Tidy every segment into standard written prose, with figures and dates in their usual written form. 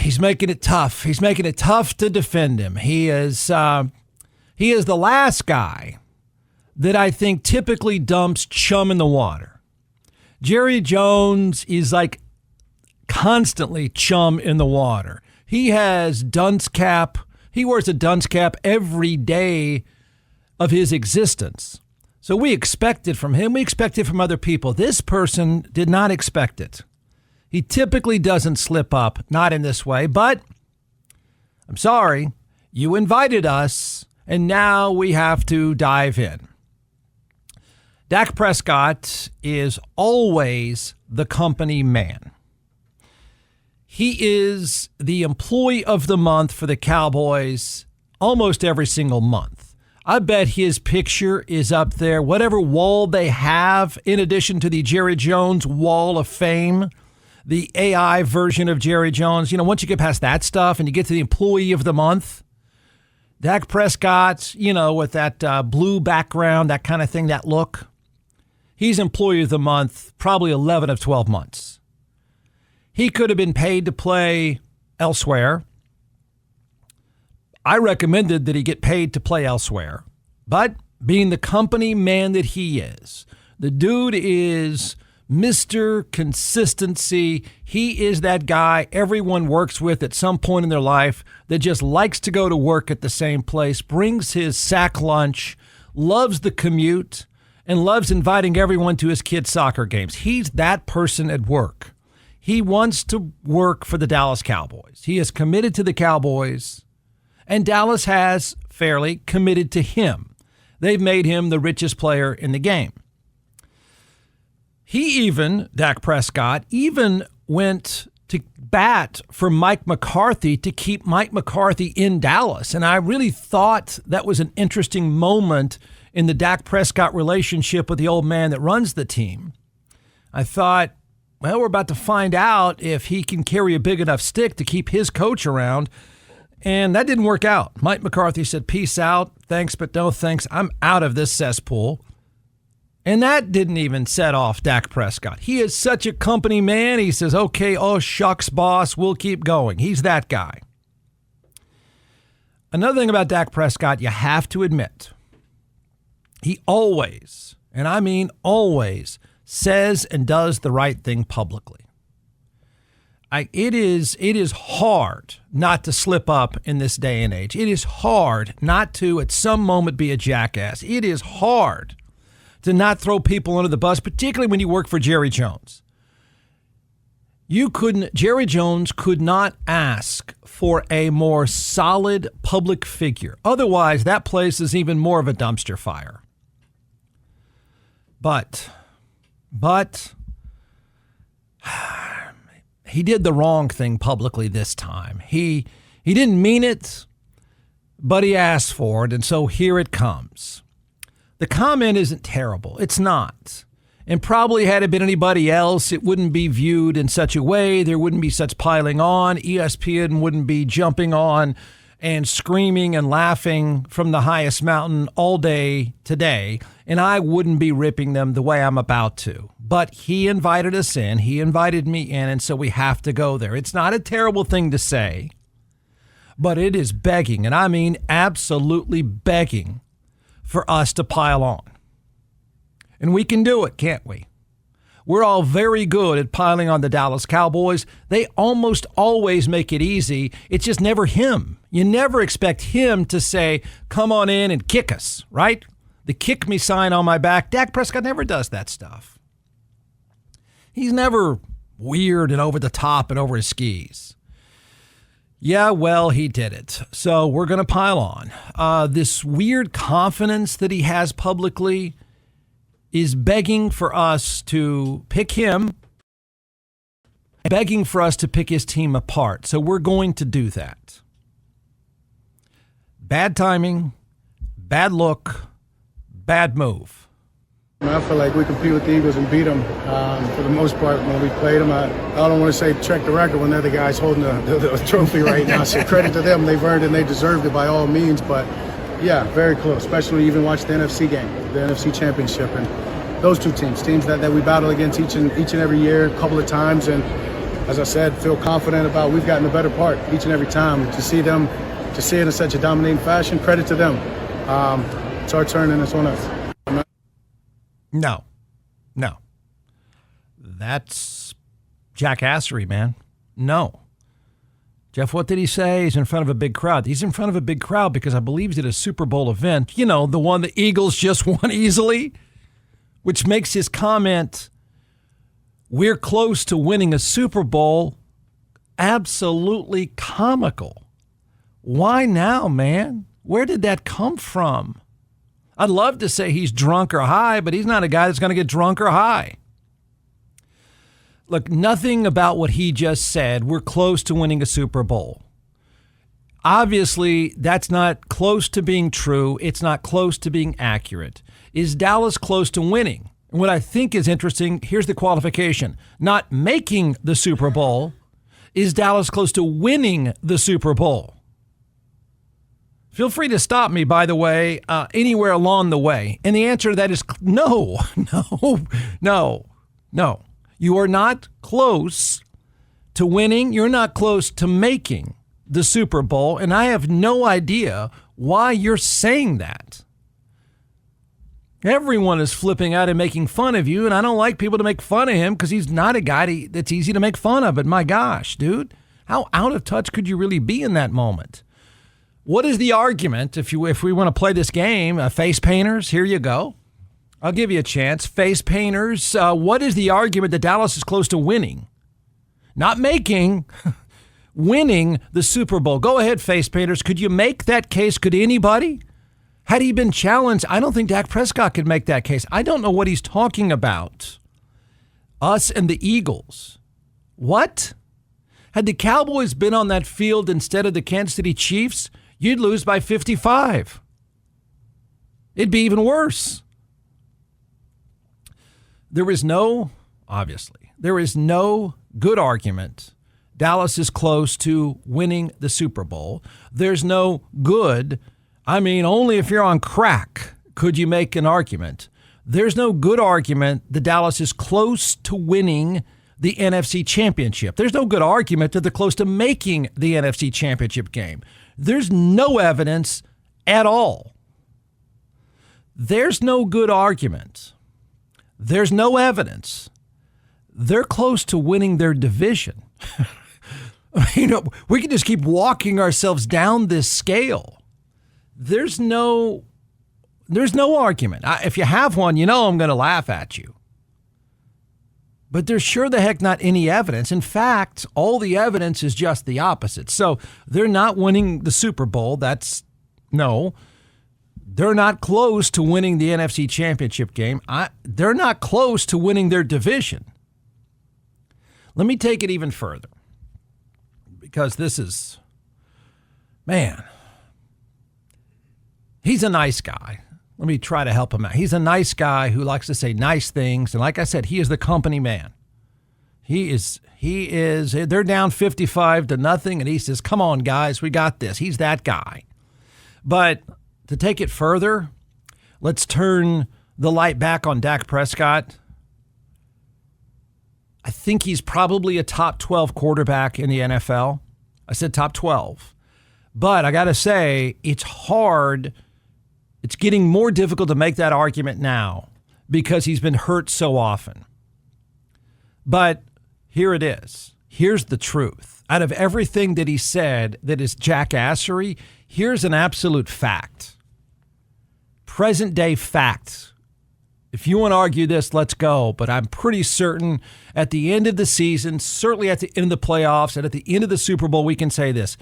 He's making it tough. He's making it tough to defend him. He is the last guy that I think typically dumps chum in the water. Jerry Jones is like constantly chum in the water. He has dunce cap. He wears a dunce cap every day of his existence. So we expect it from him. We expect it from other people. This person did not expect it. He typically doesn't slip up, not in this way, but I'm sorry, you invited us, and now we have to dive in. Dak Prescott is always the company man. He is the employee of the month for the Cowboys almost every single month. I bet his picture is up there, whatever wall they have, in addition to the Jerry Jones Wall of Fame, the AI version of Jerry Jones. You know, once you get past that stuff and you get to the employee of the month, Dak Prescott, you know, with that blue background, that kind of thing, that look, he's employee of the month probably 11 of 12 months. He could have been paid to play elsewhere. I recommended that he get paid to play elsewhere. But being the company man that he is, the dude is Mr. Consistency. He is that guy everyone works with at some point in their life that just likes to go to work at the same place, brings his sack lunch, loves the commute, and loves inviting everyone to his kids' soccer games. He's that person at work. He wants to work for the Dallas Cowboys. He is committed to the Cowboys, and Dallas has fairly committed to him. They've made him the richest player in the game. Dak Prescott, went to bat for Mike McCarthy to keep Mike McCarthy in Dallas. And I really thought that was an interesting moment in the Dak Prescott relationship with the old man that runs the team. I thought, well, we're about to find out if he can carry a big enough stick to keep his coach around. And that didn't work out. Mike McCarthy said, peace out. Thanks, but no thanks. I'm out of this cesspool. And that didn't even set off Dak Prescott. He is such a company man. He says, okay, oh, shucks, boss, we'll keep going. He's that guy. Another thing about Dak Prescott, you have to admit, he always, and I mean always, says and does the right thing publicly. It is hard not to slip up in this day and age. It is hard not to, at some moment, be a jackass. It is hard to not throw people under the bus, particularly when you work for Jerry Jones. Jerry Jones could not ask for a more solid public figure. Otherwise, that place is even more of a dumpster fire. But he did the wrong thing publicly this time. He didn't mean it, but he asked for it, and so here it comes. The comment isn't terrible. It's not. And probably had it been anybody else, it wouldn't be viewed in such a way. There wouldn't be such piling on. ESPN wouldn't be jumping on and screaming and laughing from the highest mountain all day today. And I wouldn't be ripping them the way I'm about to. But he invited us in. He invited me in. And so we have to go there. It's not a terrible thing to say, but it is begging. And I mean absolutely begging for us to pile on. And we can do it, can't we? We're all very good at piling on the Dallas Cowboys. They almost always make it easy. It's just never him. You never expect him to say, come on in and kick us, right? The kick me sign on my back. Dak Prescott never does that stuff. He's never weird and over the top and over his skis. Yeah, well, he did it. So we're going to pile on. This weird confidence that he has publicly is begging for us to pick him, begging for us to pick his team apart. So we're going to do that. Bad timing, bad look, bad move. I feel like we compete with the Eagles and beat them for the most part when we played them. I don't want to say check the record when they're the guys holding the trophy right now. So credit to them. They've earned it and they deserved it by all means. But, yeah, very close, especially when you even watch the NFC game, the NFC Championship. And those two teams that we battle against each and every year a couple of times. And as I said, feel confident about we've gotten the better part each and every time. To see it in such a dominating fashion, credit to them. It's our turn and it's on us. No. That's jackassery, man. No. Jeff, what did he say? He's in front of a big crowd. He's in front of a big crowd because I believe he's at a Super Bowl event. You know, the one the Eagles just won easily, which makes his comment, we're close to winning a Super Bowl, absolutely comical. Why now, man? Where did that come from? I'd love to say he's drunk or high, but he's not a guy that's going to get drunk or high. Look, nothing about what he just said, we're close to winning a Super Bowl. Obviously, that's not close to being true. It's not close to being accurate. Is Dallas close to winning? And what I think is interesting, here's the qualification. Not making the Super Bowl. Is Dallas close to winning the Super Bowl? Feel free to stop me, by the way, anywhere along the way. And the answer to that is no. You are not close to winning. You're not close to making the Super Bowl. And I have no idea why you're saying that. Everyone is flipping out and making fun of you. And I don't like people to make fun of him because he's not a guy that's easy to make fun of. But my gosh, dude, how out of touch could you really be in that moment? What is the argument if we want to play this game? Face painters, here you go. I'll give you a chance. Face painters, what is the argument that Dallas is close to winning? Not making, winning the Super Bowl. Go ahead, face painters. Could you make that case? Could anybody? Had he been challenged, I don't think Dak Prescott could make that case. I don't know what he's talking about. Us and the Eagles. What? Had the Cowboys been on that field instead of the Kansas City Chiefs, you'd lose by 55. It'd be even worse. There is no good argument Dallas is close to winning the Super Bowl. There's no good, only if you're on crack could you make an argument. There's no good argument that Dallas is close to winning the NFC Championship. There's no good argument that they're close to making the NFC Championship game. There's no evidence at all. There's no good argument. There's no evidence. They're close to winning their division. We can just keep walking ourselves down this scale. There's no argument. If you have one, I'm going to laugh at you. But there's sure the heck not any evidence. In fact, all the evidence is just the opposite. So they're not winning the Super Bowl. No. They're not close to winning the NFC Championship game. They're not close to winning their division. Let me take it even further. Because this is, man, he's a nice guy. Let me try to help him out. He's a nice guy who likes to say nice things. And like I said, he is the company man. He is, they're down 55-0. And he says, come on, guys, we got this. He's that guy. But to take it further, let's turn the light back on Dak Prescott. I think he's probably a top 12 quarterback in the NFL. I said top 12. But I got to say, it's hard. It's getting more difficult to make that argument now because he's been hurt so often. But here it is. Here's the truth. Out of everything that he said that is jackassery, here's an absolute fact. Present day fact. If you want to argue this, let's go. But I'm pretty certain at the end of the season, certainly at the end of the playoffs, and at the end of the Super Bowl, we can say this.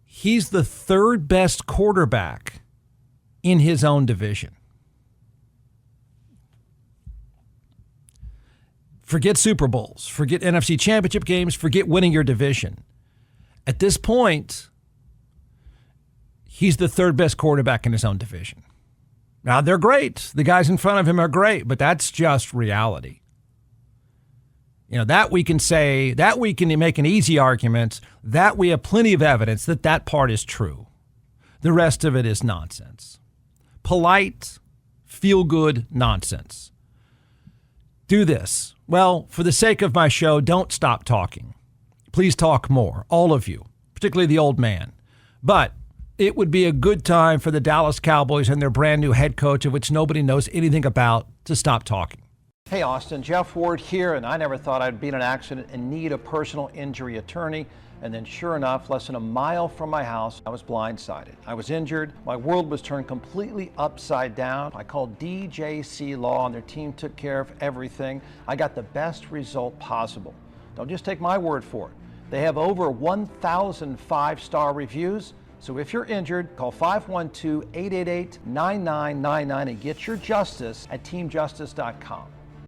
He's the third best quarterback in his own division. Forget Super Bowls. Forget NFC Championship games. Forget winning your division. At this point, he's the third best quarterback in his own division. Now, they're great. The guys in front of him are great, but that's just reality. That we can say, that we can make an easy argument, that we have plenty of evidence that part is true. The rest of it is nonsense. Polite, feel-good nonsense. do this. Well, for the sake of my show, don't stop talking. Please talk more, all of you, particularly the old man. But it would be a good time for the Dallas Cowboys and their brand new head coach, of which nobody knows anything about, to stop talking. Hey Austin, Jeff Ward here, and I never thought I'd be in an accident and need a personal injury attorney. And then sure enough, less than a mile from my house, I was blindsided. I was injured. My world was turned completely upside down. I called DJC Law and their team took care of everything. I got the best result possible. Don't just take my word for it. They have over 1,000 five-star reviews. So if you're injured, call 512-888-9999 and get your justice at teamjustice.com.